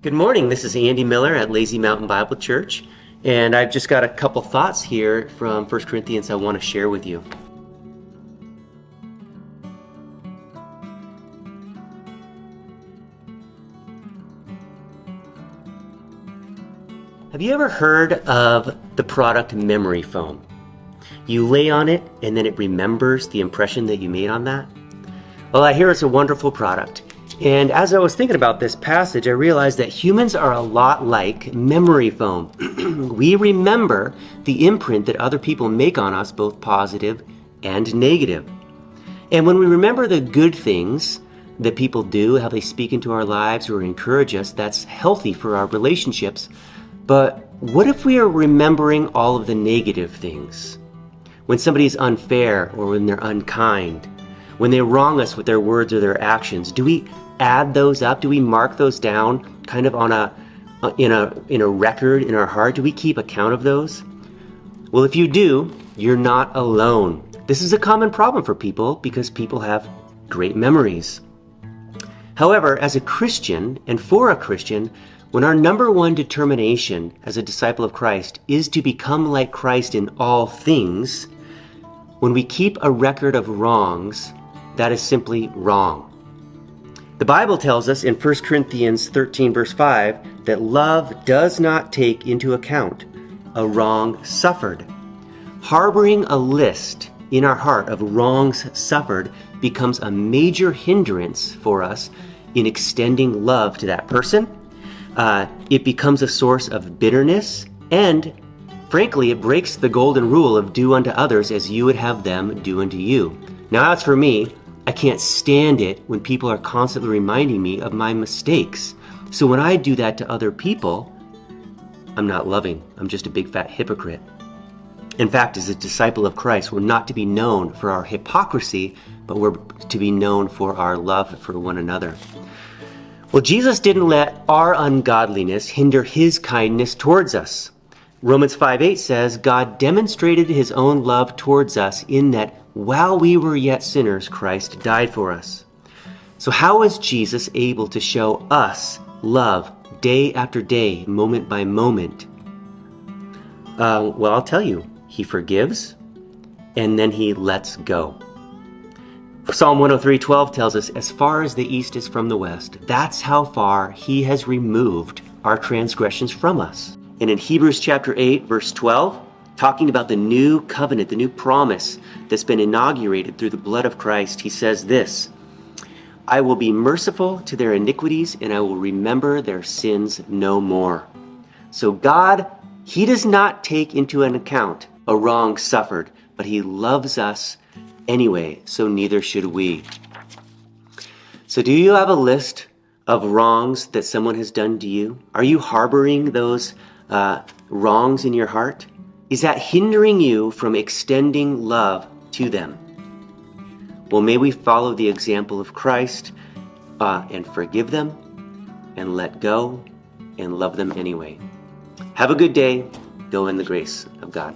Good morning. This is Andy Miller at Lazy Mountain Bible Church, and I've just got a couple thoughts here from 1 Corinthians I want to share with you. Have you ever heard of the product memory foam? You lay on it and then it remembers the impression that you made on that? Well, I hear it's a wonderful product. And as I was thinking about this passage, I realized that humans are a lot like memory foam. We remember the imprint that other people make on us, both positive and negative. And when we remember the good things that people do, how they speak into our lives or encourage us, that's healthy for our relationships. But what if we are remembering all of the negative things? When somebody's unfair or when they're unkind, when they wrong us with their words or their actions, do we add those up? Do we mark those down kind of on in a record in our heart? Do we keep account of those? Well, if you do, you're not alone. This is a common problem for people because people have great memories. However, as a Christian and for a Christian, when our number one determination as a disciple of Christ is to become like Christ in all things, when we keep a record of wrongs, that is simply wrong. The Bible tells us in 1 Corinthians 13 verse 5 that love does not take into account a wrong suffered. Harboring a list in our heart of wrongs suffered becomes a major hindrance for us in extending love to that person. It becomes a source of bitterness, and frankly, it breaks the golden rule of do unto others as you would have them do unto you. Now, as for me, I can't stand it when people are constantly reminding me of my mistakes. So when I do that to other people, I'm not loving. I'm just a big fat hypocrite. In fact, as a disciple of Christ, we're not to be known for our hypocrisy, but we're to be known for our love for one another. Well, Jesus didn't let our ungodliness hinder his kindness towards us. Romans 5:8 says, God demonstrated his own love towards us in that while we were yet sinners, Christ died for us. So how is Jesus able to show us love day after day, moment by moment? Well, I'll tell you. He forgives, and then he lets go. Psalm 103:12 tells us, as far as the east is from the west, that's how far he has removed our transgressions from us. And in Hebrews chapter 8, verse 12, talking about the new covenant, the new promise that's been inaugurated through the blood of Christ, he says this, I will be merciful to their iniquities, and I will remember their sins no more. So God, he does not take into an account a wrong suffered, but he loves us anyway, so neither should we. So do you have a list of wrongs that someone has done to you? Are you harboring those wrongs in your heart? Is that hindering you from extending love to them? Well, may we follow the example of Christ and forgive them and let go and love them anyway. Have a good day. Go in the grace of God.